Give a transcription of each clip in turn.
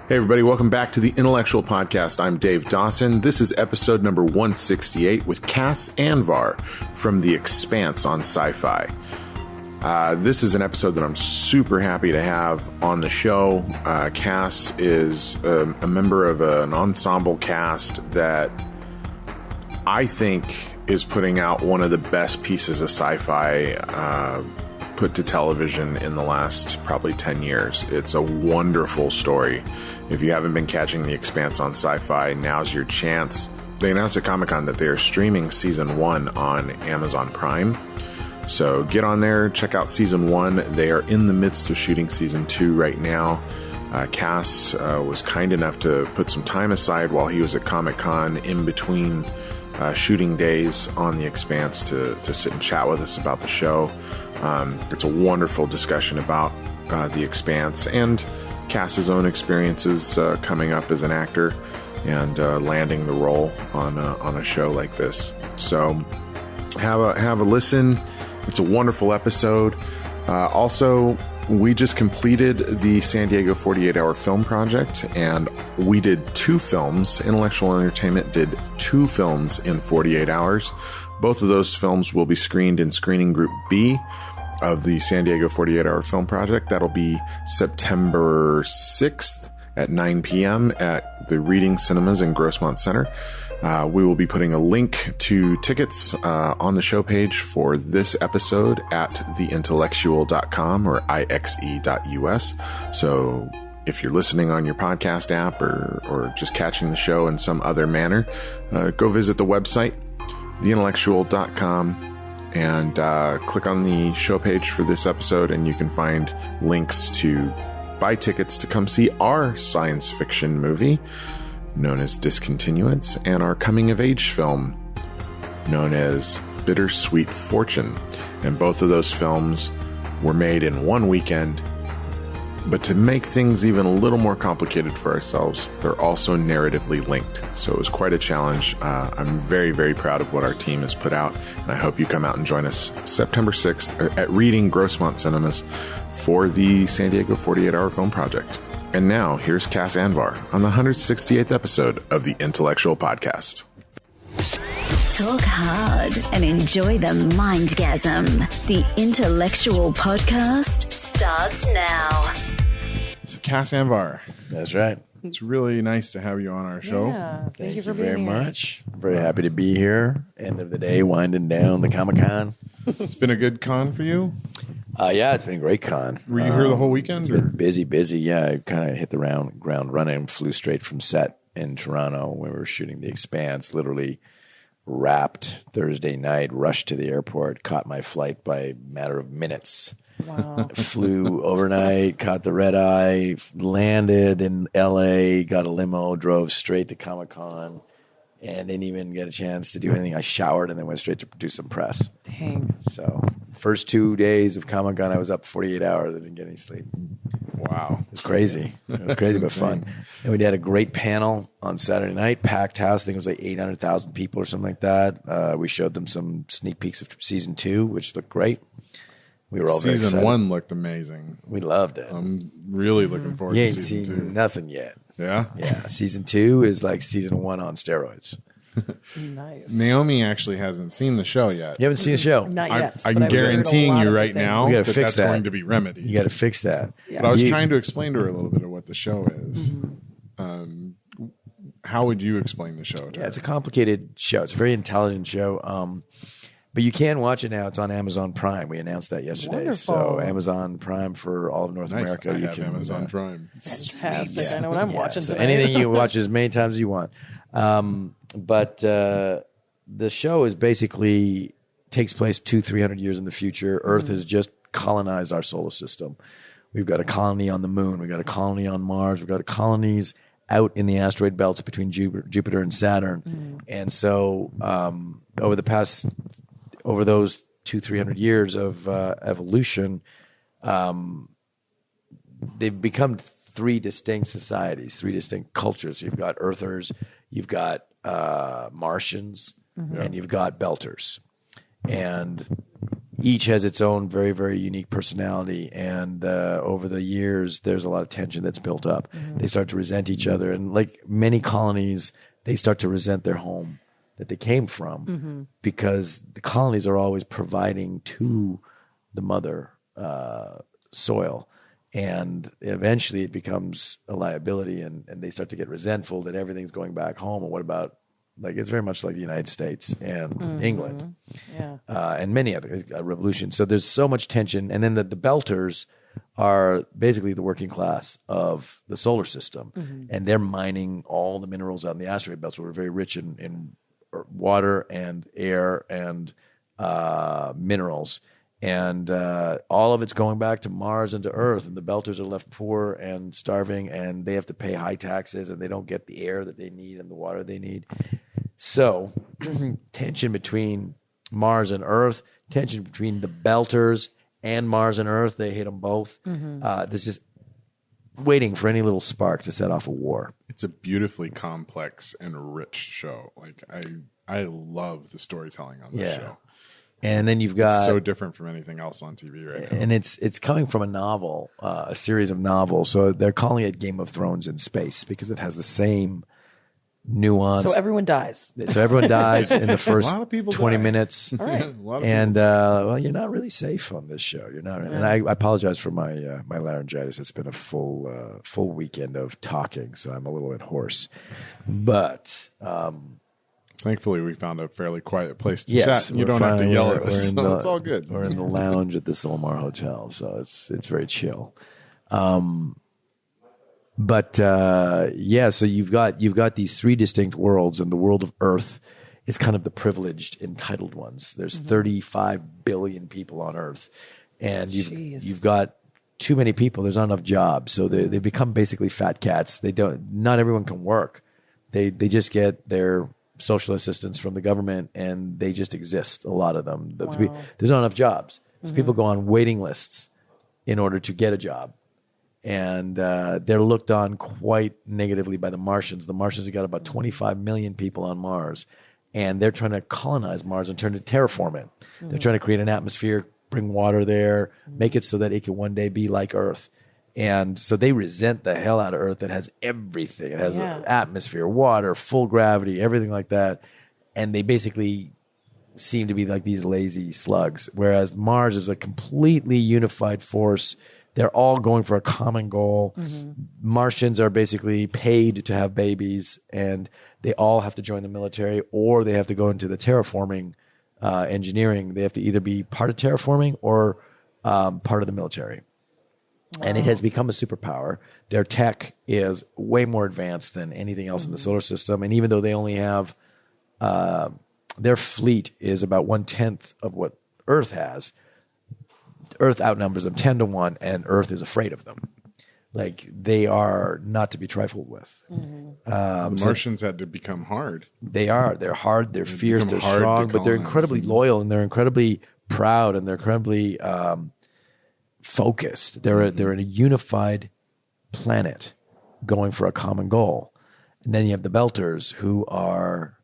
Hey everybody, welcome back to the Intellectual Podcast. I'm Dave Dawson. This is episode number 168 with Cas Anvar from the Expanse on SYFY. This is an episode that I'm super happy to have on the show. Cas is a member of an ensemble cast that I think is putting out one of the best pieces of sci-fi put to television in the last probably 10 years. It's a wonderful story. If you haven't been catching The Expanse on SYFY, now's your chance. They announced at Comic-Con that they are streaming Season 1 on Amazon Prime. So get on there, check out Season 1. They are in the midst of shooting Season 2 right now. Cas was kind enough to put some time aside while he was at Comic-Con in between shooting days on The Expanse to sit and chat with us about the show. It's a wonderful discussion about The Expanse and Cas's own experiences coming up as an actor and landing the role on a show like this. So have a listen. It's a wonderful episode. Also, we just completed the San Diego 48-hour film project, and we did 2 films. Intellectual Entertainment did 2 films in 48 hours. Both of those films will be screened in Screening Group B of the San Diego 48-hour film project. That'll be September 6th at 9 p.m. at the Reading Cinemas in Grossmont Center. We will be putting a link to tickets on the show page for this episode at theintellectual.com or ixe.us. So if you're listening on your podcast app or just catching the show in some other manner, go visit the website, theintellectual.com, and click on the show page for this episode, and you can find links to buy tickets to come see our science fiction movie known as Discontinuance and our coming-of-age film known as Bittersweet Fortune. And both of those films were made in one weekend. But to make things even a little more complicated for ourselves, they're also narratively linked. So it was quite a challenge. I'm very, very proud of what our team has put out, and I hope you come out and join us September 6th at Reading Grossmont Cinemas for the San Diego 48-hour film project. And now, here's Cas Anvar on the 168th episode of the Intellectual Podcast. Talk hard and enjoy the mindgasm. The Intellectual Podcast starts now. So, Cas Anvar. That's right. It's really nice to have you on our show. Yeah, thank you for very being here. much. I'm very happy to be here. End of the day, winding down the Comic-Con. It's been a good con for you? Yeah, it's been a great con. Were you here the whole weekend? It's been busy. Yeah, I kind of hit the ground running, flew straight from set in Toronto when we were shooting The Expanse, literally wrapped Thursday night, rushed to the airport, caught my flight by a matter of minutes. Wow. Flew overnight, caught the red eye, landed in LA, got a limo, drove straight to Comic-Con, and didn't even get a chance to do anything. I showered and then went straight to do some press. Dang. So first 2 days of Comic-Con, I was up 48 hours. I didn't get any sleep. Wow. It was crazy. It was crazy, but fun. And we had a great panel on Saturday night, packed house. I think it was like 800,000 people or something like that. We showed them some sneak peeks of Season 2, which looked great. We were all very excited. Season 1 looked amazing. We loved it. I'm really looking forward You to ain't Season seen 2. nothing yet. Yeah? Yeah. Season 2 is like Season 1 on steroids. Nice. Naomi actually hasn't seen the show yet. You haven't seen the show? Not yet. I'm but I've heard a guaranteeing lot you of right good now We gotta that fix that's that. going to be remedied. You got to fix that. But I was You- trying to explain to her a little bit of what the show is. How would you explain the show to Yeah, her? it's a complicated show. It's a very intelligent show. But you can watch it now. It's on Amazon Prime. We announced that yesterday. Wonderful. So Amazon Prime for all of North Nice. America. I You have can Amazon Prime. Fantastic. I know what I'm watching so tonight. anything you watch as many times as you want. But the show is basically takes place 200-300 years in the future. Earth has just colonized our solar system. We've got a colony on the moon. We've got a colony on Mars. We've got colonies out in the asteroid belts between Jupiter and Saturn. And so over those 200-300 years of evolution, they've become 3 distinct societies, 3 distinct cultures. You've got Earthers, you've got Martians, and you've got Belters. And each has its own very, very unique personality. And over the years, there's a lot of tension that's built up. They start to resent each other. And like many colonies, they start to resent their home that they came from because the colonies are always providing to the mother soil. And eventually it becomes a liability, and they start to get resentful that everything's going back home. And what about, like, it's very much like the United States and England and many other revolutions. So there's so much tension. And then the Belters are basically the working class of the solar system. And they're mining all the minerals out in the asteroid belts. We're very rich in water and air and minerals. And all of it's going back to Mars and to Earth, and the Belters are left poor and starving, and they have to pay high taxes, and they don't get the air that they need and the water they need. So tension between Mars and Earth, tension between the Belters and Mars and Earth, they hate them both. There's just waiting for any little spark to set off a war. It's a beautifully complex and rich show. Like I love the storytelling on this show. And then you've got it's so different from anything else on TV right now. And it's coming from a novel, a series of novels. So they're calling it Game of Thrones in space because it has the same nuance. So everyone dies. So everyone dies in the first A lot of people 20 die. minutes. All right. A lot of And well, you're not really safe on this show. You're not. And I apologize for my my laryngitis. It's been a full weekend of talking, so I'm a little bit hoarse. But thankfully, we found a fairly quiet place to yes, chat. You don't have to yell at we're us, in so the- it's all good. We're in the lounge at the Solmar Hotel, so it's very chill. But so you've got these three distinct worlds, and the world of Earth is kind of the privileged, entitled ones. There's 35 billion people on Earth, and you've got too many people. There's not enough jobs, so they become basically fat cats. Not everyone can work. They just get their social assistance from the government, and they just exist. A lot of them. There's not enough jobs, so people go on waiting lists in order to get a job. And they're looked on quite negatively by the Martians. The Martians have got about 25 million people on Mars, and they're trying to colonize Mars and terraform it. They're trying to create an atmosphere, bring water there, make it so that it can one day be like Earth. And so they resent the hell out of Earth that has everything. It has an atmosphere, water, full gravity, everything like that. And they basically seem to be like these lazy slugs, whereas Mars is a completely unified force. They're all going for a common goal. Martians are basically paid to have babies, and they all have to join the military, or they have to go into the terraforming engineering. They have to either be part of terraforming or part of the military. Wow. And it has become a superpower. Their tech is way more advanced than anything else in the solar system. And even though they only have their fleet is about 1/10 of what Earth has, Earth outnumbers them 10-1, and Earth is afraid of them. Like, they are not to be trifled with. The Martians had to become hard. They are. They're hard. They're fierce. They're hard to strong, but they're colonize. incredibly loyal, and they're incredibly proud, and they're incredibly focused. They're in a unified planet going for a common goal. And then you have the Belters, who are...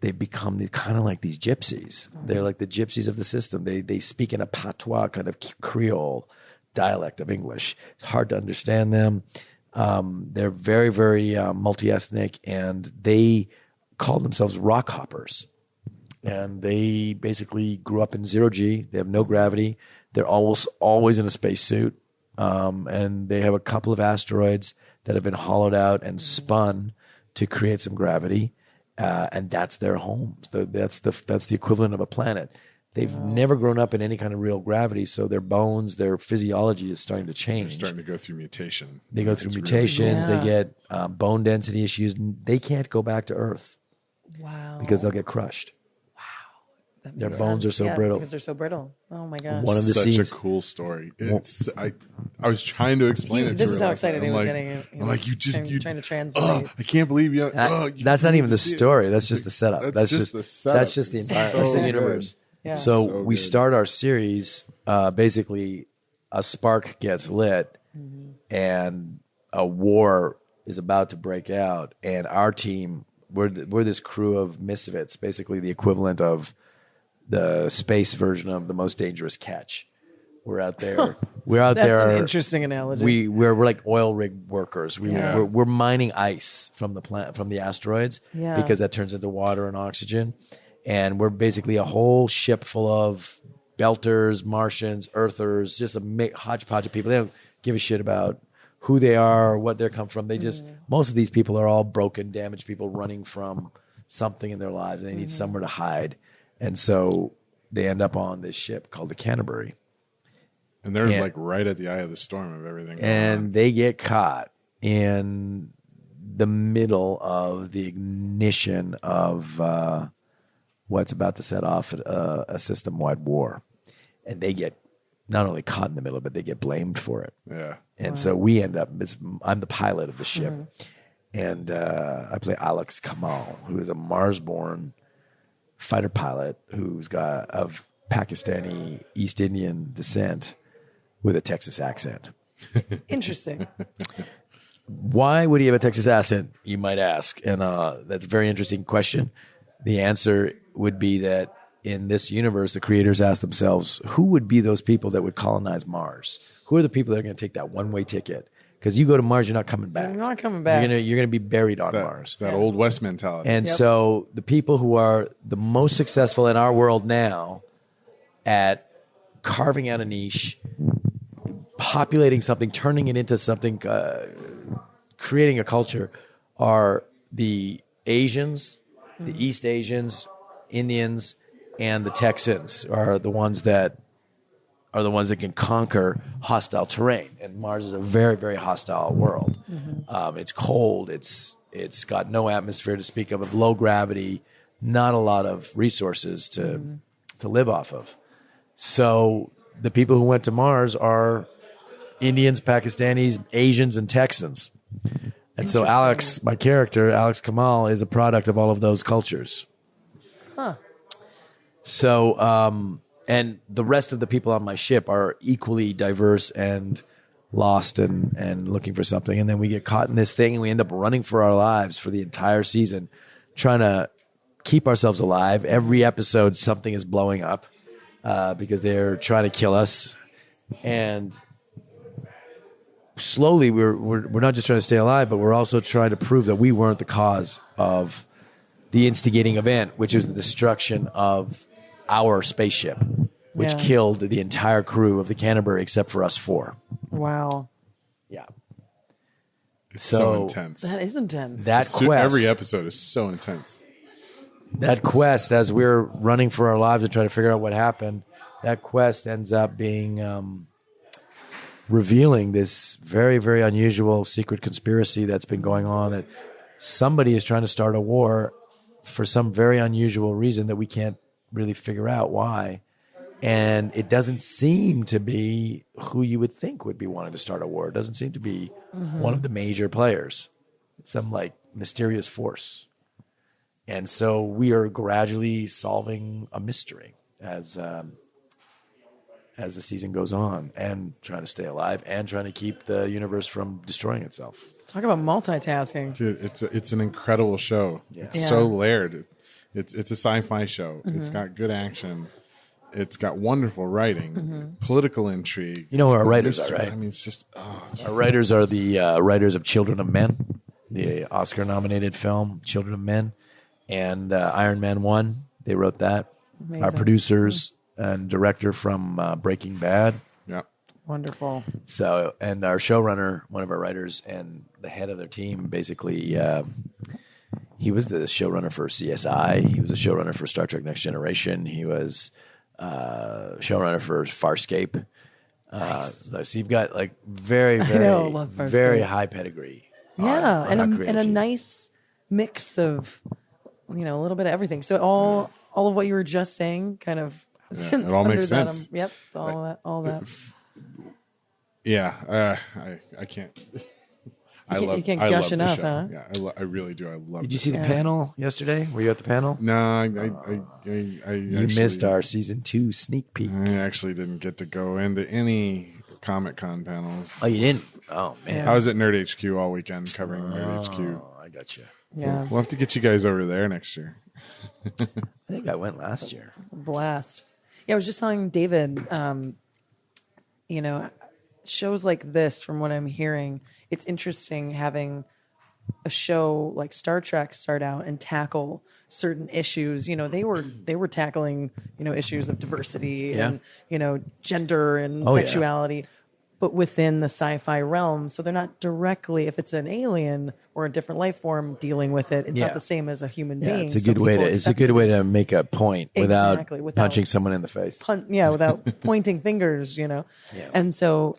They've become kind of like these gypsies. They're like the gypsies of the system. They speak in a patois kind of Creole dialect of English. It's hard to understand them. They're very, very multi-ethnic, and they call themselves rock hoppers. And they basically grew up in zero G. They have no gravity. They're almost always in a spacesuit. And they have a couple of asteroids that have been hollowed out and spun to create some gravity. And that's their home. So that's the equivalent of a planet. They've never grown up in any kind of real gravity, so their bones, their physiology is starting to change. They're starting to go through mutation. They go through mutations. really cool. They get bone density issues. They can't go back to Earth Wow. because they'll get crushed. That Their makes bones sense. are so brittle. Because they're so brittle. Oh my gosh. One of the Such scenes. a cool story. It's I was trying to explain it to This her is how like excited that. he I'm was like, getting. I'm like, you just trying to translate. Oh, I can't believe you. That's not even the story. That's just the setup. That's just the setup. That's just the It's environment. so That's the good. universe. Yeah. So, So we good. start our series. Basically, a spark gets lit, and a war is about to break out. And our team, we're this crew of misfits, basically the equivalent of the space version of The Most Dangerous Catch. We're out there. We're out That's there. an interesting analogy. We're like oil rig workers. Yeah. We're mining ice from the asteroids Yeah. because that turns into water and oxygen, and we're basically a whole ship full of belters, Martians, Earthers, just a hodgepodge of people. They don't give a shit about who they are or what they come from. They just most of these people are all broken, damaged people running from something in their lives, and they need somewhere to hide, and so they end up on this ship called the Canterbury. And they're like right at the eye of the storm of everything. And they get caught in the middle of the ignition of what's about to set off a system-wide war. And they get not only caught in the middle, but they get blamed for it. Yeah. And so we end up, I'm the pilot of the ship. And I play Alex Kamal, who is a Mars-born fighter pilot who's got of Pakistani East Indian descent with a Texas accent. Interesting. Why would he have a Texas accent, you might ask? And that's a very interesting question. The answer would be that in this universe, the creators asked themselves, who would be those people that would colonize Mars? Who are the people that are going to take that one-way ticket? Because you go to Mars, you're not coming back. You're not coming back. You're gonna be buried on Mars. It's that old West mentality. And so the people who are the most successful in our world now at carving out a niche, populating something, turning it into something, creating a culture, are the Asians, the East Asians, Indians, and the Texans are the ones that can conquer hostile terrain. And Mars is a very, very hostile world. It's cold. It's got no atmosphere to speak of low gravity, not a lot of resources to live off of. So the people who went to Mars are Indians, Pakistanis, Asians, and Texans. And so Alex, my character, Alex Kamal, is a product of all of those cultures. Huh. So, and the rest of the people on my ship are equally diverse and lost and looking for something. And then we get caught in this thing and we end up running for our lives for the entire season, trying to keep ourselves alive. Every episode, something is blowing up because they're trying to kill us. And slowly, we're not just trying to stay alive, but we're also trying to prove that we weren't the cause of the instigating event, which is the destruction of our spaceship, which killed the entire crew of the Canterbury except for us four. Wow. Yeah. It's so intense. That is intense. That quest, every episode is so intense. That quest, as we're running for our lives and trying to figure out what happened, that quest ends up being revealing this very, very unusual secret conspiracy that's been going on, that somebody is trying to start a war for some very unusual reason that we can't really figure out why. And it doesn't seem to be who you would think would be wanting to start a war. It doesn't seem to be one of the major players. It's some like mysterious force. And so we are gradually solving a mystery as the season goes on, and trying to stay alive and trying to keep the universe from destroying itself. Talk about multitasking. Dude, it's an incredible show. Yeah. It's so layered. It's a sci-fi show. It's got good action. It's got wonderful writing, political intrigue. You know who our writers are, right? I mean, it's just Our writers are the writers of Children of Men, the Oscar-nominated film Children of Men, and Iron Man 1. They wrote that. Amazing. Our producers and director from Breaking Bad. yeah. Wonderful. So, and our showrunner, one of our writers, and the head of their team, basically, he was the showrunner for CSI. He was the showrunner for Star Trek Next Generation. He was showrunner for Farscape. Nice. So you've got like very, I very, know, love Farscape. very high pedigree. Yeah, on our and a creation. nice mix of, a little bit of everything. So all of what you were just saying kind of Yeah, it all makes under that, sense. yep, it's all that. Yeah, I can't. You can't I gush love the enough, show. huh? Yeah, I really do. I love. Did you see the panel yesterday? Were you at the panel? No, I You missed our season 2 sneak peek. I actually didn't get to go into any Comic-Con panels. Oh, you didn't? Oh, man. I was at Nerd HQ all weekend covering Nerd HQ. Oh, I got you. Yeah. We'll have to get you guys over there next year. I think I went last year. Blast. Yeah, I was just telling David, shows like this, from what I'm hearing, it's interesting having a show like Star Trek start out and tackle certain issues. They were tackling, issues of diversity and, gender and sexuality, but within the sci-fi realm. So they're not directly, if it's an alien or a different life form dealing with it, it's not the same as a human being. It's a good way to make a point without punching someone in the face. Without pointing fingers, And so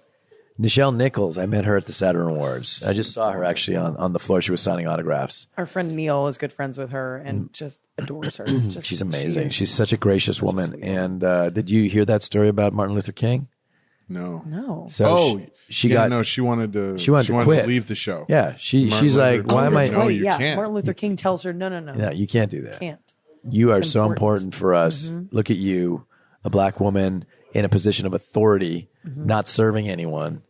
Nichelle Nichols, I met her at the Saturn Awards. I just saw her actually on the floor. She was signing autographs. our friend Neil is good friends with her and just adores her. She's amazing. She's such a gracious woman. And did you hear that story about Martin Luther King? No. So she wanted to quit. Leave the show. Yeah, she's like, why am I? No, you yeah, can't. Martin Luther King tells her, no. Yeah, you can't do that. Can't. You are It's so important. important for us. Look at you, a black woman in a position of authority, not serving anyone,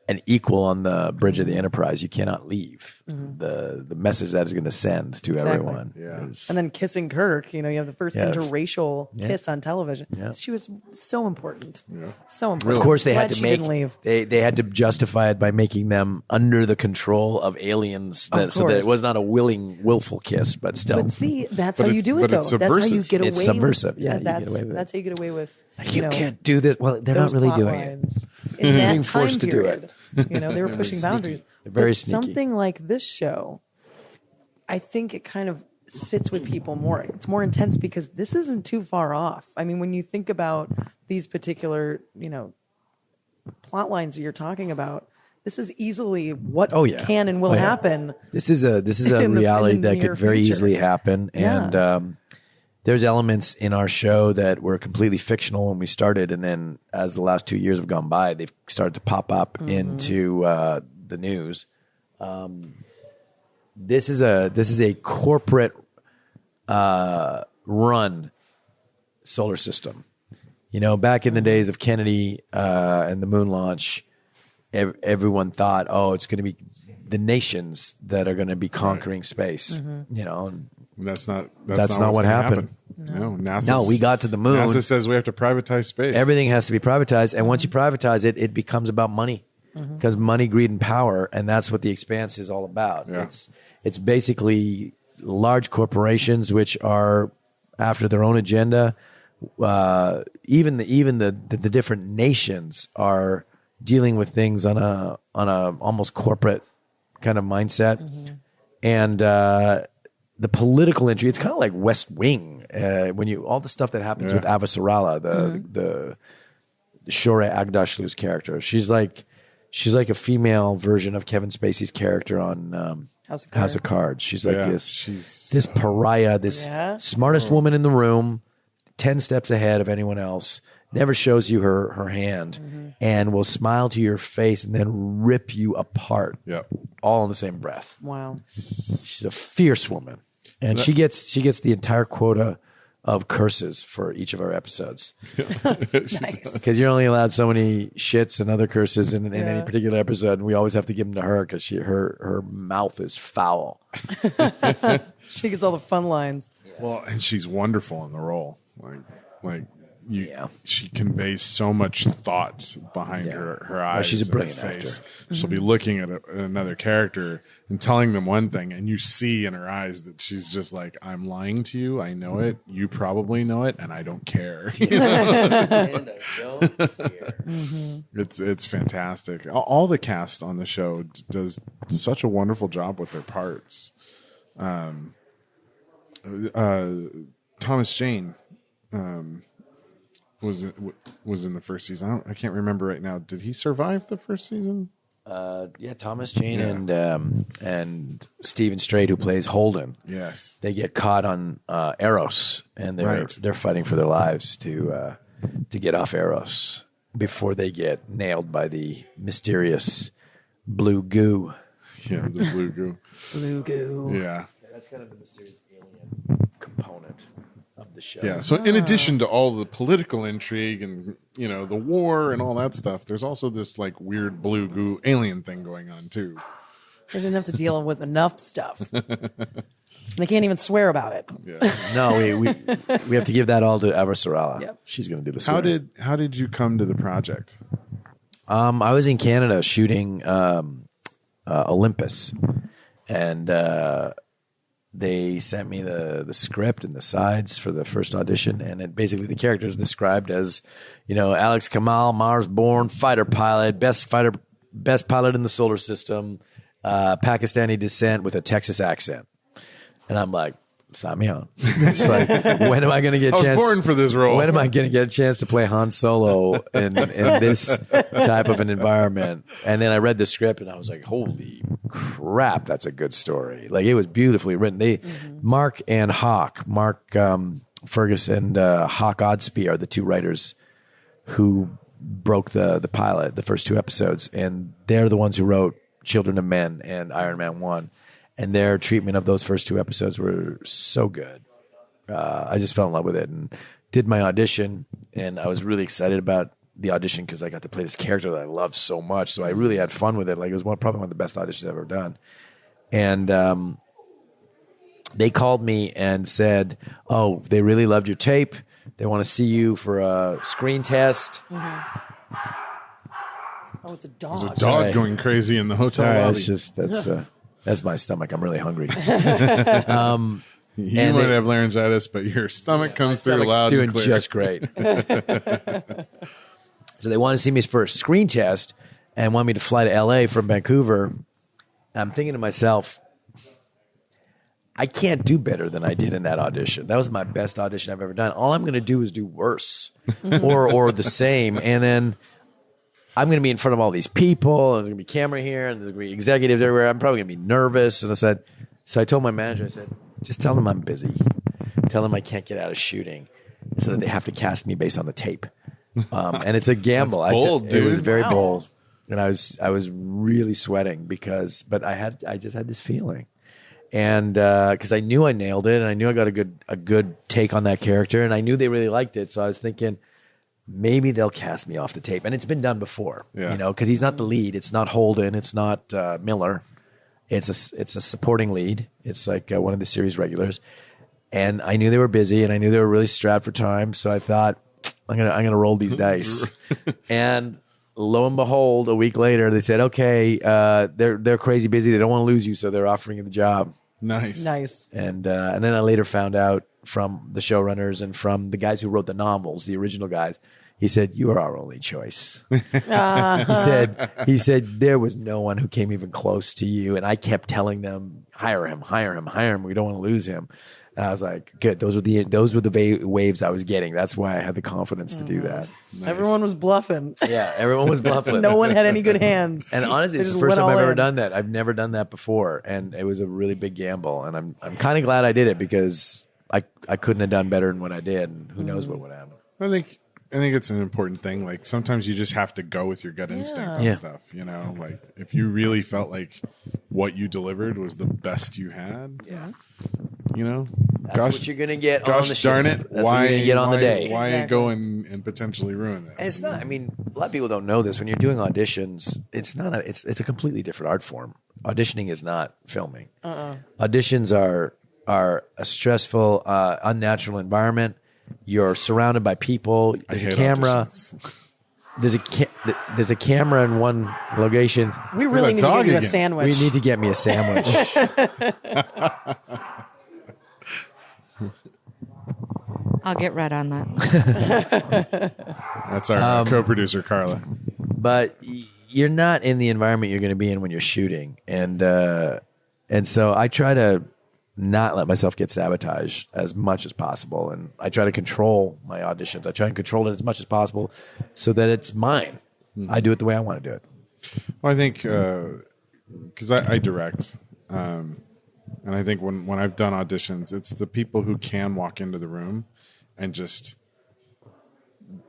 and equal on the bridge of the Enterprise. You cannot leave. The message that is going to send to everyone. Yeah. And then kissing Kirk, you have the first interracial kiss on television. Yeah. She was so important. So important. Of course, they Glad had to she make. didn't leave. They had to justify it by making them under the control of aliens, Of so that it course. was not a willful kiss, but still. But see, that's But how you it's- do it, but though. it's That's how you subversive. get away. It's subversive. With, Yeah, you get that's away with it. that's how you get away with. You can't do this. Well, they're not those really plot doing it. lines. In that being time forced to do period, they were pushing boundaries. They're very But sneaky. Something like this show, I think it kind of sits with people more. It's more intense because this isn't too far off. I mean, when you think about these particular, plot lines that you're talking about, this is easily what can and will happen. This is a in the reality that near could very future. easily happen, and there's elements in our show that were completely fictional when we started, and then as the last 2 years have gone by, they've started to pop up into the news. This is a corporate run solar system. Back in the days of Kennedy and the moon launch, everyone thought, it's going to be the nations that are going to be conquering space. And That's not not what's what gonna happened. happen. No, No, we got to the moon. NASA says we have to privatize space. Everything has to be privatized, and once you privatize it, it becomes about money, because money, greed, and power, and that's what the Expanse is all about. Yeah. It's basically large corporations which are after their own agenda. Even the different nations are dealing with things on a almost corporate kind of mindset, and the political intrigue. It's kind of like West Wing when all the stuff that happens with Avasarala, the Shore Agdashlu's character. She's like a female version of Kevin Spacey's character on House of Cards. She's like this pariah, this smartest woman in the room, 10 steps ahead of anyone else, never shows you her hand, and will smile to your face and then rip you apart, all in the same breath. Wow. She's a fierce woman, and she gets the entire quota of curses for each of our episodes, Nice. because you're only allowed so many shits and other curses in any particular episode, and we always have to give them to her because her mouth is foul. She gets all the fun lines. Well, and she's wonderful in the role. She conveys so much thought behind her eyes. she's a and brilliant her face. actor. She'll be looking at another character and telling them one thing, and you see in her eyes that she's just like, "I'm lying to you. I know it. You probably know it, and I don't care." It's fantastic. All the cast on the show does such a wonderful job with their parts. Thomas Jane was in the first season. I can't remember right now. Did he survive the first season? Thomas Jane and Stephen Strait, who plays Holden. Yes, They get caught on Eros, and they're fighting for their lives to get off Eros before they get nailed by the mysterious blue goo. yeah, the blue goo. Blue goo. Yeah. That's kind of the mysterious alien component of the show. Yeah. So in addition to all the political intrigue and the war and all that stuff, there's also this like weird blue goo alien thing going on too. They didn't have to deal with enough stuff. They can't even swear about it. Yeah. No, we have to give that all to Avrasarala. Yep. She's going to do the How swearing. did you come to the project? I was in Canada shooting Olympus, and they sent me the script and the sides for the first audition, and it basically the character is described as, Alex Kamal, Mars-born fighter pilot, best pilot in the solar system, Pakistani descent with a Texas accent, and I'm like, sign me on. It's like, when am I going to get a I was chance? born for this role. When am I going to get a chance to play Han Solo in this type of an environment? And then I read the script and I was like, holy crap, that's a good story. Like, it was beautifully written. Mark Ferguson and Hawk Oddsby are the two writers who broke the pilot, the first two episodes. And they're the ones who wrote Children of Men and Iron Man 1. And their treatment of those first two episodes were so good. I just fell in love with it and did my audition. And I was really excited about the audition because I got to play this character that I loved so much. So I really had fun with it. Like, it was probably one of the best auditions I've ever done. And they called me and said, oh, they really loved your tape. They want to see you for a screen test. Oh, it's a dog. There's a dog Sorry. going crazy in the hotel Sorry, lobby. that's my stomach. I'm really hungry. You and might have laryngitis, but your stomach comes through Stomach's loud doing and clear. just great. So they want to see me for a screen test and want me to fly to LA from Vancouver. And I'm thinking to myself, I can't do better than I did in that audition. That was my best audition I've ever done. All I'm going to do is do worse or the same. And then I'm going to be in front of all these people, and there's going to be camera here, and there's going to be executives everywhere. I'm probably going to be nervous. And so I told my manager, I said, just tell them I'm busy. Tell them I can't get out of shooting so that they have to cast me based on the tape. And it's a gamble. That's bold, It was dude. very Wow. bold. And I was really sweating but I just had this feeling. And because I knew I nailed it, and I knew I got a good take on that character, and I knew they really liked it. So I was thinking, maybe they'll cast me off the tape. And it's been done before, Yeah. because he's not the lead. It's not Holden. It's not Miller. It's a supporting lead. It's like one of the series regulars. And I knew they were busy, and I knew they were really strapped for time. So I thought, I'm gonna roll these dice. And lo and behold, a week later, they said, okay, they're crazy busy. They don't want to lose you, so they're offering you the job. Nice. And then I later found out from the showrunners and from the guys who wrote the novels, the original guys, he said, you are our only choice. He said, there was no one who came even close to you. And I kept telling them, hire him. We don't want to lose him. And I was like, good. Those were the waves I was getting. That's why I had the confidence to do that. Nice. Everyone was bluffing. Yeah, everyone was bluffing. No one had any good hands. And honestly, They it's the just first went time I've all ever in. done that. I've never done that before, and it was a really big gamble. And I'm kind of glad I did it because I couldn't have done better than what I did, and who knows what would happen. I think it's an important thing. Like, sometimes you just have to go with your gut instinct on Yeah. stuff. Like, if you really felt like what you delivered was the best you had, That's what you're gonna get on gosh the show. darn it, That's what you're gonna get on the day. Why Exactly. go and potentially ruin that? And it's not. I mean, a lot of people don't know this. When you're doing auditions, it's not. It's a completely different art form. Auditioning is not filming. Auditions are a stressful, unnatural environment. You're surrounded by people. I There's a hate camera. auditions. There's a camera in one location. We really that need to dog give you a again? sandwich. We need to get me a sandwich. I'll get right on that. That's our co-producer Carla. But you're not in the environment you're going to be in when you're shooting, and so I try to not let myself get sabotaged as much as possible, and I try to control my auditions. I try and control it as much as possible so that it's mine. I do it the way I want to do it. Well, I think because I direct, and I think when I've done auditions, it's the people who can walk into the room and just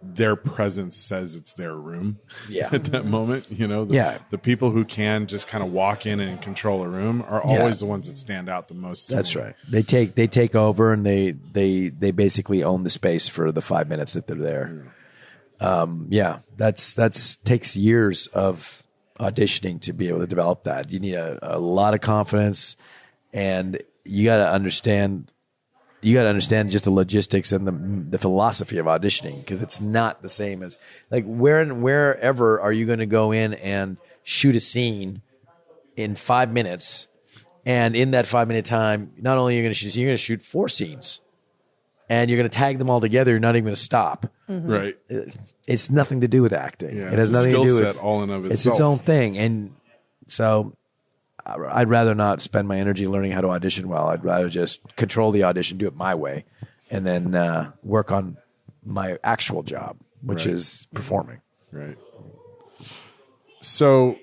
their presence says it's their room. Yeah. At that moment, the people who can just kind of walk in and control a room are always the ones that stand out the most. to That's me. right. They take over, and they basically own the space for the 5 minutes that they're there. That's takes years of auditioning to be able to develop that. You need a lot of confidence, and you got to understand. You got to understand just the logistics and the philosophy of auditioning, because it's not the same as like wherever are you going to go in and shoot a scene in 5 minutes, and in that 5 minute time, not only are you going to shoot 4 scenes, and you're going to tag them all together. You're not even going to stop. Right. It's nothing to do with acting. Yeah, it has it's a nothing to do skill with set all in of It's itself. its own thing, and so I'd rather not spend my energy learning how to audition well. I'd rather just control the audition, do it my way, and then work on my actual job, which Right. is performing. Right. So,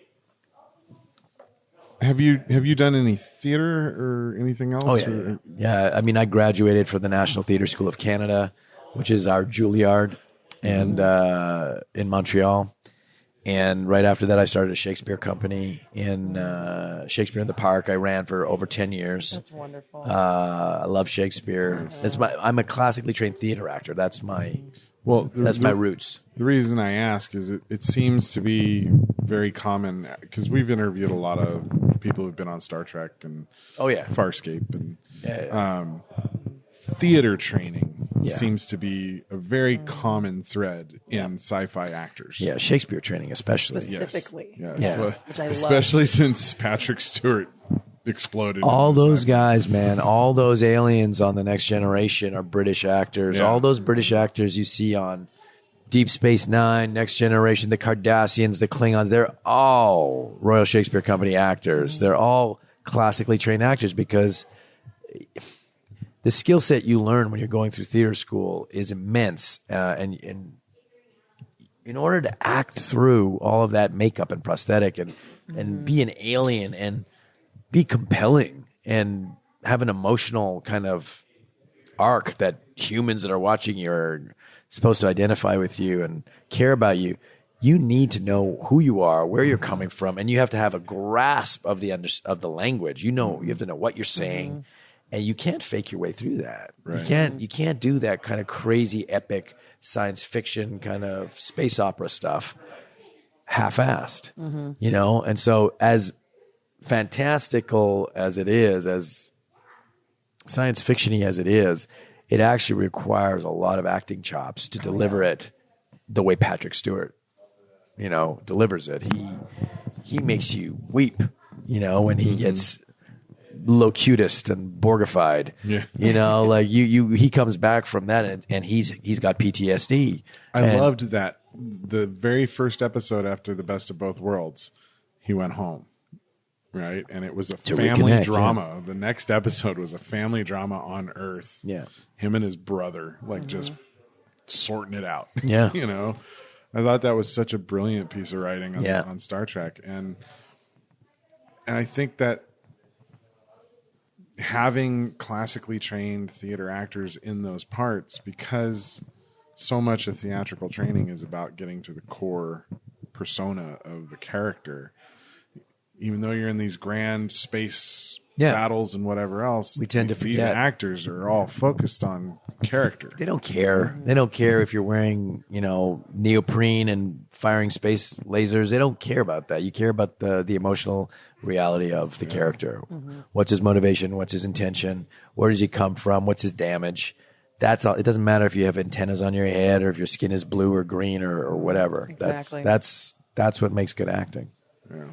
have you done any theater or anything else? Oh yeah, or- yeah. I mean, I graduated from the National Theatre School of Canada, which is our Juilliard, and in Montreal. And right after that, I started a Shakespeare company in Shakespeare in the Park. I ran for over 10 years. That's wonderful. I love Shakespeare. I'm a classically trained theater actor. That's my Well, my roots. The reason I ask is it seems to be very common because we've interviewed a lot of people who've been on Star Trek and Oh yeah, Farscape and yeah. theater training Yeah. seems to be a very common thread in sci-fi actors. Yeah, Shakespeare training especially. Specifically. Yes. Yes. Well, Which I love. especially since Patrick Stewart exploded. All into those sci-fi. guys, man, all those aliens on The Next Generation are British actors. Yeah. All those British actors you see on Deep Space Nine, Next Generation, the Cardassians, the Klingons, they're all Royal Shakespeare Company actors. They're all classically trained actors because the skill set you learn when you're going through theater school is immense. And in order to act through all of that makeup and prosthetic and be an alien and be compelling and have an emotional kind of arc that humans that are watching you are supposed to identify with you and care about you, you need to know who you are, where you're coming from, and you have to have a grasp of the language. You have to know what you're saying, and you can't fake your way through that. Right. You can't do that kind of crazy epic science fiction kind of space opera stuff half-assed. You know, and so as fantastical as it is, as science fiction-y as it is, it actually requires a lot of acting chops to deliver it the way Patrick Stewart, delivers it. He makes you weep, when he gets locutist and Borgified. Yeah. Like he comes back from that and he's got PTSD. I loved that the very first episode after The Best of Both Worlds, he went home. Right. And it was a To family reconnect, drama. The next episode was a family drama on Earth. Yeah. Him and his brother, just sorting it out. Yeah. I thought that was such a brilliant piece of writing Yeah. on Star Trek. And I think that having classically trained theater actors in those parts, because so much of theatrical training is about getting to the core persona of the character. Even though you're in these grand space battles and whatever else, We tend to these forget. actors are all focused on character. They don't care. They don't care if you're wearing, neoprene and firing space lasers. They don't care about that. You care about the emotional reality of the character. What's his motivation? What's his intention? Where does he come from? What's his damage? That's all. It doesn't matter if you have antennas on your head or if your skin is blue or green or whatever. Exactly. That's what makes good acting. Yeah.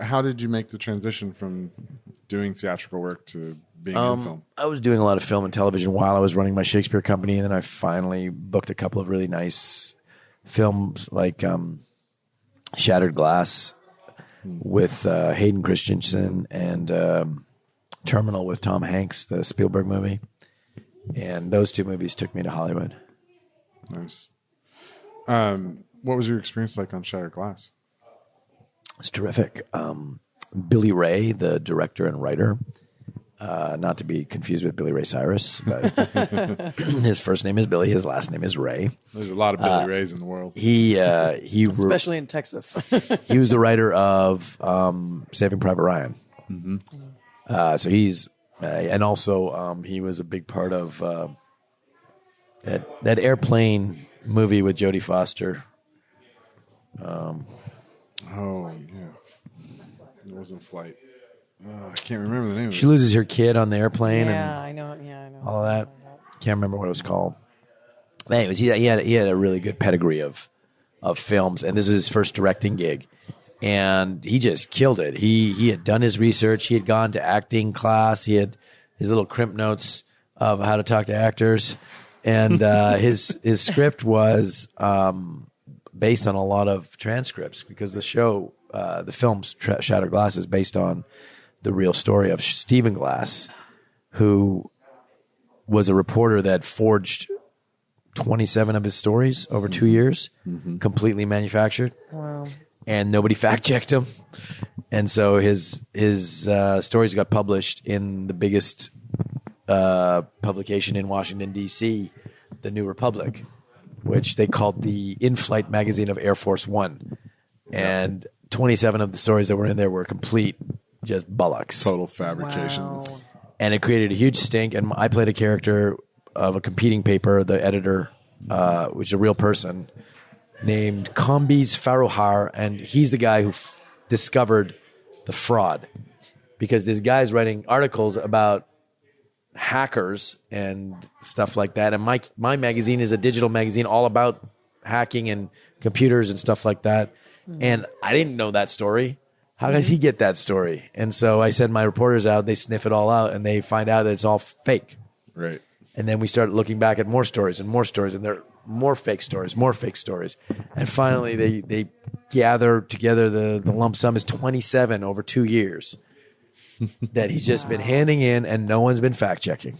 How did you make the transition from doing theatrical work to being in film? I was doing a lot of film and television while I was running my Shakespeare company, and then I finally booked a couple of really nice films like Shattered Glass with Hayden Christensen and Terminal with Tom Hanks, the Spielberg movie. And those two movies took me to Hollywood. Nice. What was your experience like on Shattered Glass? It's terrific. Billy Ray, the director and writer, not to be confused with Billy Ray Cyrus, but his first name is Billy, his last name is Ray. There's a lot of Billy Rays in the world. He Especially in Texas. he was the writer of Saving Private Ryan. So he's and also he was a big part of that airplane movie with Jodie Foster. Oh, yeah. It wasn't Flight. I can't remember the name of She it. loses her kid on the airplane Yeah, and I know. Yeah, I know. all of that. Can't remember what it was called. But anyways, he had a really good pedigree of films, and this is his first directing gig, and he just killed it. He had done his research. He had gone to acting class. He had his little crimp notes of how to talk to actors, and his script was based on a lot of transcripts because the show, the film Shattered Glass, is based on the real story of Stephen Glass, who was a reporter that forged 27 of his stories over 2 years, completely manufactured. Wow. And nobody fact checked him. And so his stories got published in the biggest publication in Washington, D.C., The New Republic, which they called the in-flight magazine of Air Force One. And 27 of the stories that were in there were complete just bullocks. Total fabrications. Wow. And it created a huge stink. And I played a character of a competing paper, the editor, which is a real person, named Kambiz Farouhar. And he's the guy who discovered the fraud. Because this guy's writing articles about hackers and stuff like that. And my magazine is a digital magazine all about hacking and computers and stuff like that. And I didn't know that story. How does he get that story? And so I send my reporters out, they sniff it all out, and they find out that it's all fake. Right. And then we start looking back at more stories, and there are more fake stories. And finally they gather together the lump sum is 27 over 2 years that he's just been handing in, and no one's been fact checking.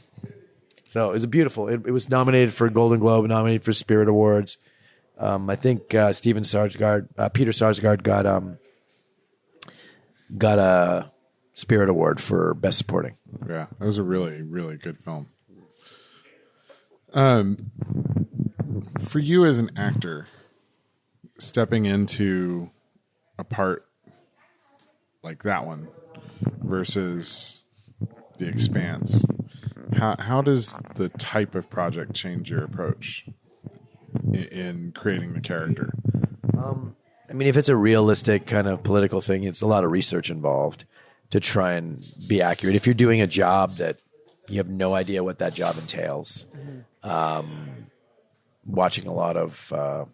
So it was beautiful. It was nominated for Golden Globe, nominated for Spirit Awards. I think Peter Sarsgaard got a Spirit Award for Best Supporting. Yeah, that was a really, really good film. For you as an actor, stepping into a part like that one versus The Expanse, how does the type of project change your approach in creating the character? I mean, if it's a realistic kind of political thing, it's a lot of research involved to try and be accurate. If you're doing a job that you have no idea what that job entails, watching a lot of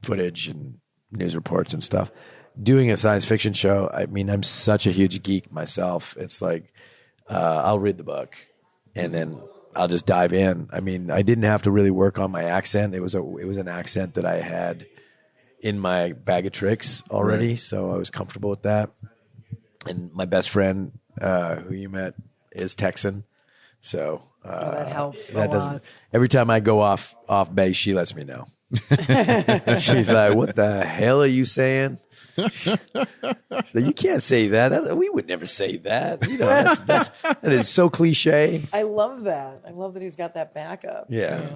footage and news reports and stuff, doing a science fiction show, I mean, I'm such a huge geek myself. It's like I'll read the book and then I'll just dive in. I mean, I didn't have to really work on my accent. It was an accent that I had in my bag of tricks already, right. So I was comfortable with that. And my best friend, who you met, is Texan, so that helps. That doesn't. Every time I go off base, she lets me know. She's like, "What the hell are you saying?" She's like, "You can't say that. We would never say that. You know, that is so cliche." I love that. I love that he's got that backup. Yeah.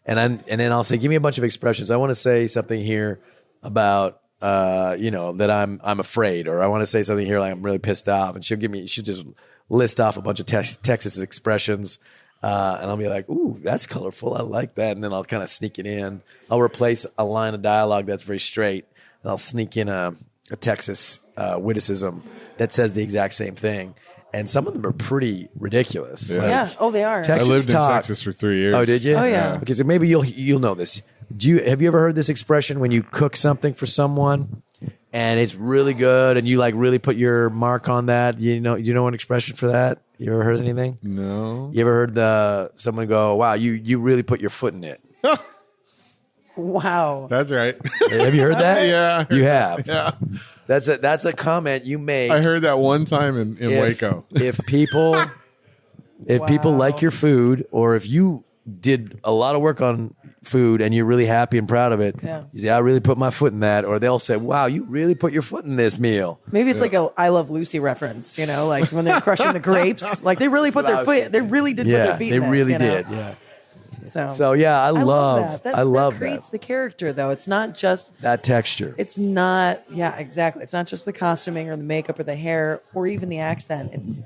And then I'll say, "Give me a bunch of expressions. I want to say something here about that I'm afraid, or I want to say something here like I'm really pissed off." And she'll just list off a bunch of Texas expressions, and I'll be like, "Ooh, that's colorful. I like that." And then I'll kind of sneak it in. I'll replace a line of dialogue that's very straight, and I'll sneak in a Texas witticism that says the exact same thing. And some of them are pretty ridiculous. Yeah. Yeah. Oh, they are. I lived in Texas for 3 years. Oh, did you? Oh, yeah. Okay, so maybe you'll know this. Have you ever heard this expression when you cook something for someone and it's really good and you like really put your mark on that? You know an expression for that? You ever heard anything? No. You ever heard someone go, "Wow, you really put your foot in it"? Wow. That's right. Have you heard that? Yeah. You have. Yeah. That's a comment you make. I heard that one time in Waco. If people like your food, or if you did a lot of work on food and you're really happy and proud of it, you say, "I really put my foot in that," or they'll say, "Wow, you really put your foot in this meal." Maybe it's like a I Love Lucy reference, like when they're crushing the grapes, like they really put their foot. They really did put their feet. They in it, really did. Yeah. So yeah, I love that. I love that creates the character, though. It's not just that texture. It's not. Yeah, exactly. It's not just the costuming or the makeup or the hair or even the accent. It's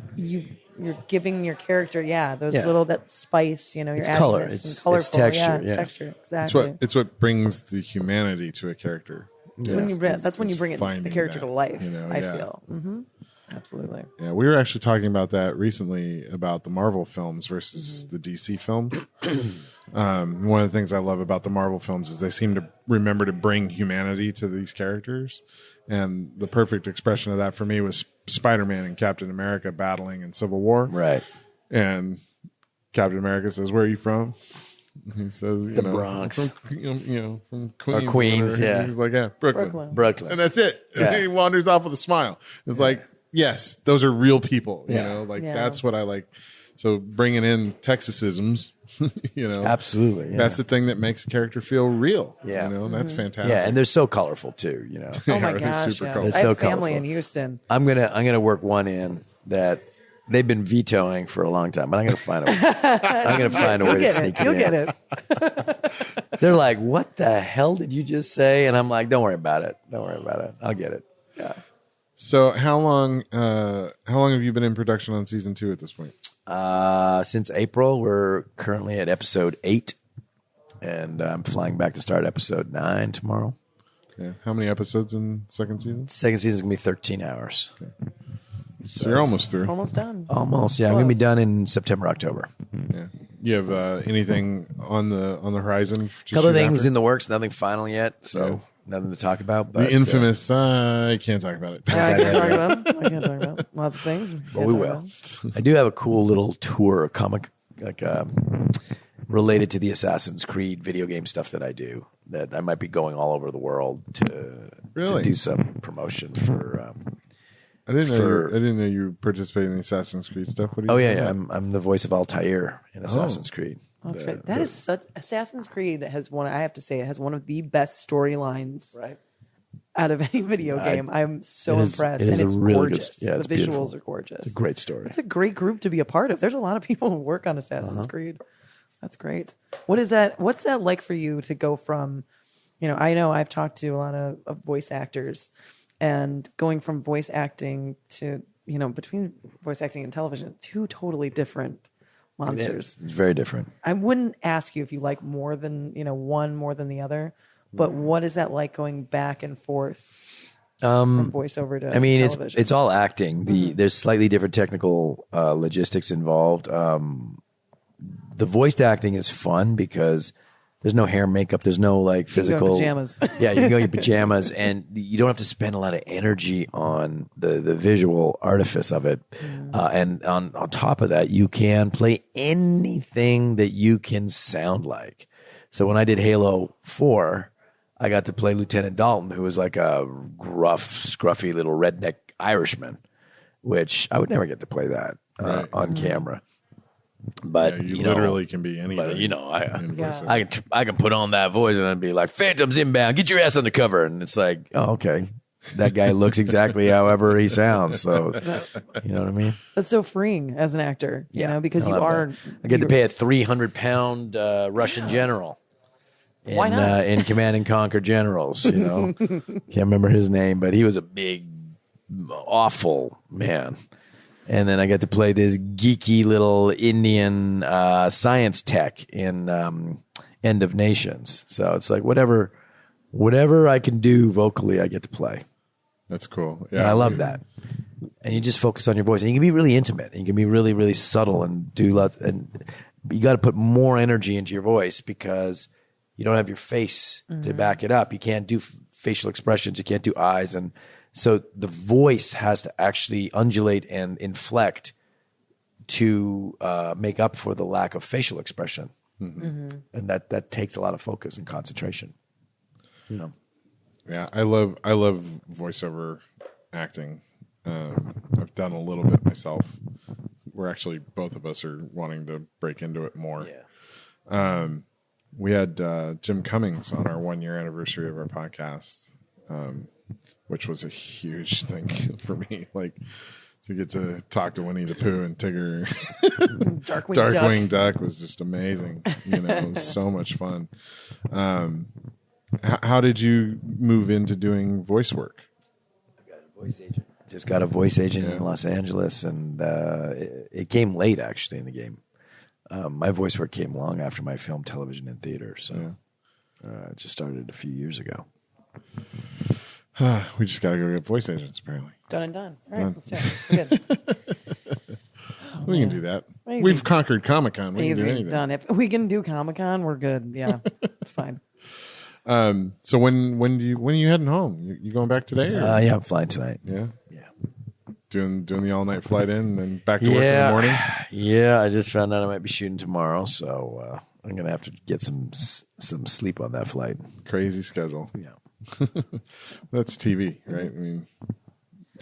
you're giving your character, little that spice. You're it's adding color. This it's and colorful. texture. It's texture. Exactly. It's what brings the humanity to a character. That's when you bring the character to life. I feel. Mm-hmm. Absolutely. Yeah, we were actually talking about that recently about the Marvel films versus the DC films. One of the things I love about the Marvel films is they seem to remember to bring humanity to these characters. And the perfect expression of that for me was Spider-Man and Captain America battling in Civil War. Right. And Captain America says, "Where are you from?" He says, The Bronx. From Queens. Or Queens, yeah. He's like, yeah, Brooklyn. Brooklyn. And that's it. Yeah. And he wanders off with a smile. It's like, yes, those are real people. Yeah. That's what I like. So bringing in Texasisms, Absolutely. Yeah. that's the thing that makes a character feel real. Yeah. That's fantastic. Yeah, and they're so colorful too, Oh my they're gosh, super yes. colorful. I have so family colorful. in Houston. I'm gonna work one in that they've been vetoing for a long time, but I'm gonna find a way. I'm gonna find a way to sneak it You'll in. get it. They're like, "What the hell did you just say?" And I'm like, "Don't worry about it. Don't worry about it. I'll get it." Yeah. So how long have you been in production on season 2 at this point? Since April, we're currently at episode 8, and I'm flying back to start episode 9 tomorrow. Yeah. How many episodes in second season? Second season's gonna be 13 hours. So you're almost through. Almost done. Almost, yeah. I'm gonna be done in September, October. Yeah. You have anything on the horizon? A couple of things in the works, nothing final yet, so nothing to talk about. But the infamous. I can't talk about it. I can't talk about lots of things. but we will. I do have a cool little tour, comic, related to the Assassin's Creed video game stuff that I do. That I might be going all over the world to do some promotion for. I didn't know you participated in the Assassin's Creed stuff. What do you? Yeah. I'm the voice of Altair in Assassin's Creed. Oh, that's great. That is such. Assassin's Creed has one. I have to say, it has one of the best storylines out of any video game. I'm so impressed, and it's really gorgeous. Good, the it's visuals beautiful. are gorgeous. It's a great story. It's a great group to be a part of. There's a lot of people who work on Assassin's Creed. That's great. What is that? What's that like for you to go from? I know I've talked to a lot of voice actors, and going from voice acting to between voice acting and television, two totally different monsters. It's very different. I wouldn't ask you if you like more than one more than the other, but what is that like going back and forth from voiceover to television? it's all acting. There's slightly different technical logistics involved. The voiced acting is fun because there's no hair, makeup. There's no physical You can go in pajamas. Yeah, you can go in your pajamas, and you don't have to spend a lot of energy on the visual artifice of it. And on top of that, you can play anything that you can sound like. So when I did Halo 4, I got to play Lieutenant Dalton, who was like a gruff, scruffy little redneck Irishman, which I would never get to play that on camera. But you literally can be anything. But I can put on that voice and I'd be like, "Phantom's inbound, get your ass on the cover," and it's like, oh, okay, that guy looks exactly however he sounds. So you know what I mean? That's so freeing as an actor, because you are. I get to pay a 300-pound Russian general. Why not? In Command and Conquer Generals, can't remember his name, but he was a big, awful man. And then I got to play this geeky little Indian science tech in End of Nations. So it's like whatever I can do vocally, I get to play. That's cool. Yeah, and I love that. And you just focus on your voice, and you can be really intimate, and you can be really, really subtle, and do lots. And you got to put more energy into your voice because you don't have your face to back it up. You can't do facial expressions. You can't do eyes and. So the voice has to actually undulate and inflect to make up for the lack of facial expression, and that takes a lot of focus and concentration. Yeah, I love voiceover acting. I've done a little bit myself. We're actually both of us are wanting to break into it more. Yeah. We had Jim Cummings on our 1-year anniversary of our podcast. Which was a huge thing for me, to get to talk to Winnie the Pooh and Tigger. Darkwing Duck was just amazing. It was so much fun. How did you move into doing voice work? I got a voice agent. Just got a voice agent in Los Angeles, and it came late actually in the game. My voice work came long after my film, television, and theater. So it just started a few years ago. We just got to go get voice agents, apparently. Done and done. All right, let's do it. We're good. We can do that. Easy. We've conquered Comic-Con. We can do Easy, anything. done. If we can do Comic-Con, we're good. Yeah, it's fine. So when are you heading home? You going back today? Or? Yeah, I'm flying tonight. Yeah. Yeah. Doing the all-night flight in and then back to work in the morning? Yeah, I just found out I might be shooting tomorrow, so I'm going to have to get some sleep on that flight. Crazy schedule. Yeah. That's TV, right? I mean,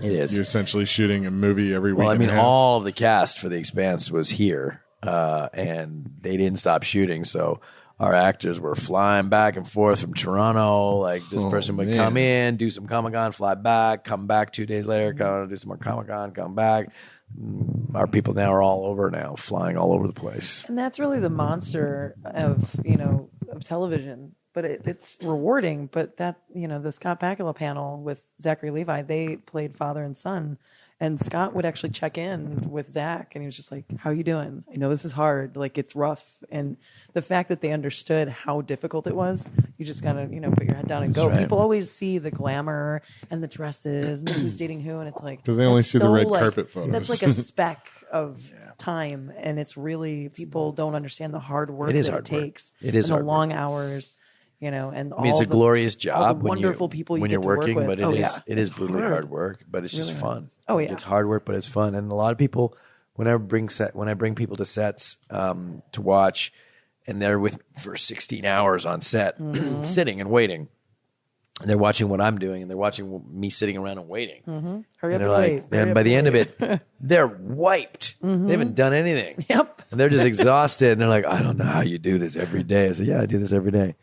It is. you're essentially shooting a movie every week. Well, I and mean, a half. all of the cast for The Expanse was here, and they didn't stop shooting, so our actors were flying back and forth from Toronto. Like, this person would come in, do some Comic-Con, fly back, come back 2 days later, go do some more Comic-Con, come back. Our people now are all over now, flying all over the place. And that's really the monster of television. But it's rewarding. But that, the Scott Bakula panel with Zachary Levi, they played father and son. And Scott would actually check in with Zach, and he was just like, "How you doing? I know this is hard. Like, it's rough." And the fact that they understood how difficult it was, you just gotta, put your head down and go. Right. People always see the glamour and the dresses and who's dating who, and it's like Because they only that's see the so, red like, carpet photos. That's like a speck of time, and it's really people don't understand the hard work that hard it work. takes. It is and hard the work. long hours. And I mean, it's a glorious job all the wonderful people when you you're get to work working, with. but it is brutally hard. hard work. But it's just really fun. Oh, yeah. It's hard work, but it's fun. And a lot of people, when I bring people to sets to watch, and they're for 16 hours on set, sitting and waiting, and they're watching what I'm doing, and they're watching me sitting around and waiting. Hurry And up they're and like, wait. and by the end of it, they're wiped. They haven't done anything. Yep. And they're just exhausted. And they're like, I don't know how you do this every day. I said, yeah, I do this every day.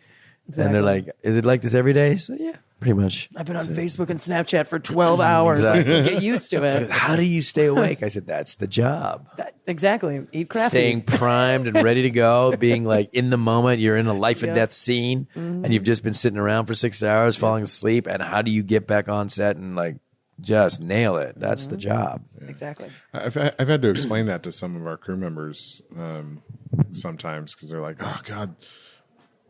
Exactly. And they're like, is it like this every day? So yeah, pretty much. I've been on Facebook and Snapchat for 12 hours. Exactly. Get used to it. How do you stay awake? I said, that's the job. Exactly. Eat crafty. Staying primed and ready to go, being like in the moment. You're in a life and death scene, and you've just been sitting around for 6 hours, falling asleep. And how do you get back on set and like just nail it? That's the job. Exactly. I've had to explain that to some of our crew members sometimes because they're like, "Oh God,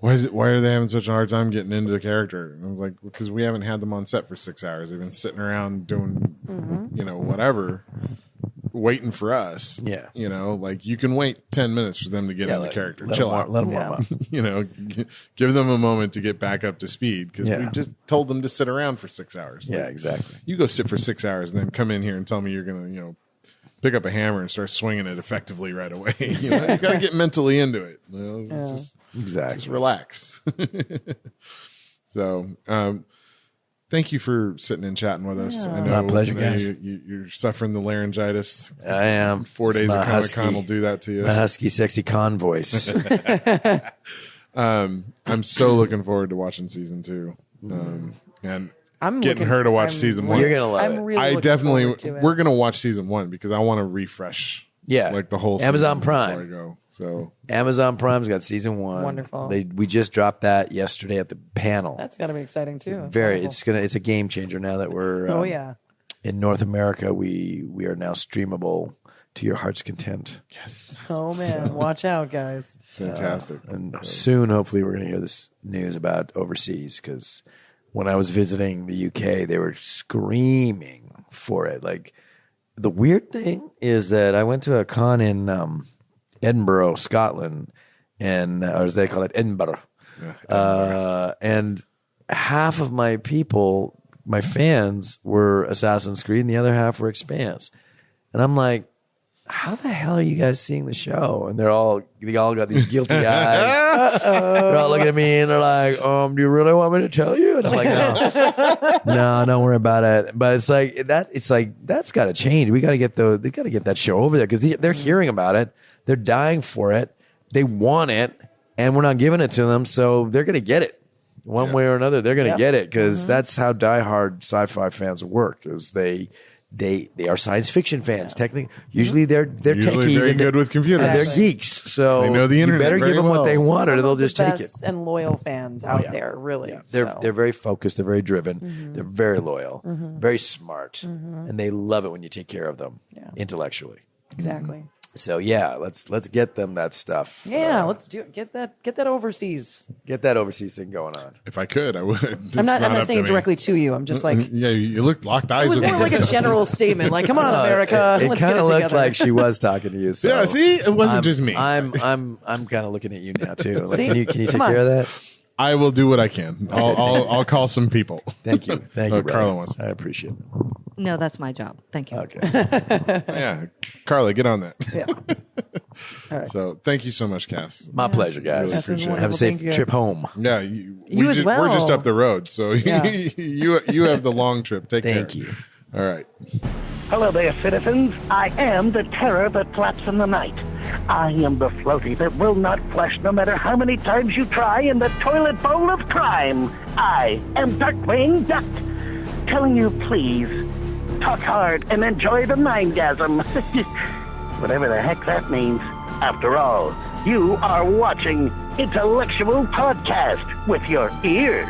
why are they having such a hard time getting into the character?" And I was like, "Because we haven't had them on set for 6 hours. They've been sitting around doing, whatever, waiting for us. Yeah. Like you can wait 10 minutes for them to get in the character. Chill out. Let them warm up. Give them a moment to get back up to speed because Yeah. we just told them to sit around for 6 hours. Yeah, Like, exactly. You go sit for 6 hours and then come in here and tell me you're going to, pick up a hammer and start swinging it effectively right away. You got to get mentally into it. Just Exactly. relax. So, thank you for sitting and chatting with us. I know, My pleasure, guys. You're suffering the laryngitis. I am. 4 days It's of my Comic-Con will do that to you. My husky, sexy con voice. I'm so looking forward to watching season 2. And I'm getting looking her to for- watch I'm season really- 1. You're gonna love I'm it. really I looking definitely, forward to it. we're going to watch season 1 because I want to refresh like the whole Amazon season before Prime. I go. So Amazon Prime's got season 1. Wonderful. We just dropped that yesterday at the panel. That's got to be exciting too. That's Very. wonderful. It's a game changer now that we're. Oh yeah. In North America, we are now streamable to your heart's content. yes, Oh man, watch out, guys. it's fantastic. And soon, hopefully, we're going to hear this news about overseas because when I was visiting the UK, they were screaming for it. Like the weird thing is that I went to a con in Edinburgh, Scotland, and or as they call it, Edinburgh. And half of my people, my fans, were Assassin's Creed, and the other half were Expanse. And I'm like, how the hell are you guys seeing the show? And they all got these guilty eyes. They're all looking at me and they're like, do you really want me to tell you? And I'm like, no, don't worry about it. But it's like that's got to change. They got to get that show over there because they're hearing about it. They're dying for it. They want it, and we're not giving it to them. So they're going to get it one way or another. They're going to get it because that's how diehard sci-fi fans work. Is they are science fiction fans. Technically, usually they're techies very and good with computers. and they're geeks. So They know the internet you better very give them well. what they want, or Some they'll of the just take it. best and loyal fans out there, really. They're very focused. They're very driven. They're very loyal. Very smart, and they love it when you take care of them intellectually. Exactly. So yeah, let's get them that stuff. Yeah, let's do it. Get that overseas. Get that overseas thing going on. If I could, I would. I'm not saying it directly to you. I'm just like, Yeah, you looked locked eyes it was with more me. like a general statement. Like, come on, America, It let's get kind it of looked together. like she was talking to you. So Yeah, see, it wasn't just me. I'm kind of looking at you now too. Like, See? can you take Come on. care of that? I will do what I can. I'll call some people. Thank you, Oh, brother. Carla wants to. I appreciate it. No, that's my job. Thank you. Okay. Yeah, Carla, get on that. Yeah. All right. So thank you so much, Cass. My pleasure, guys. Really appreciate it. Have a safe Thank you. trip home. Yeah, You as well. We're just up the road, so Yeah. you have the long trip. Take care. Thank you. All right. Hello there, citizens. I am the terror that flaps in the night. I am the floaty that will not flush no matter how many times you try in the toilet bowl of crime. I am Darkwing Duck, telling you please, talk hard and enjoy the mindgasm. Whatever the heck that means. After all, you are watching Intellectual Podcast with your ears.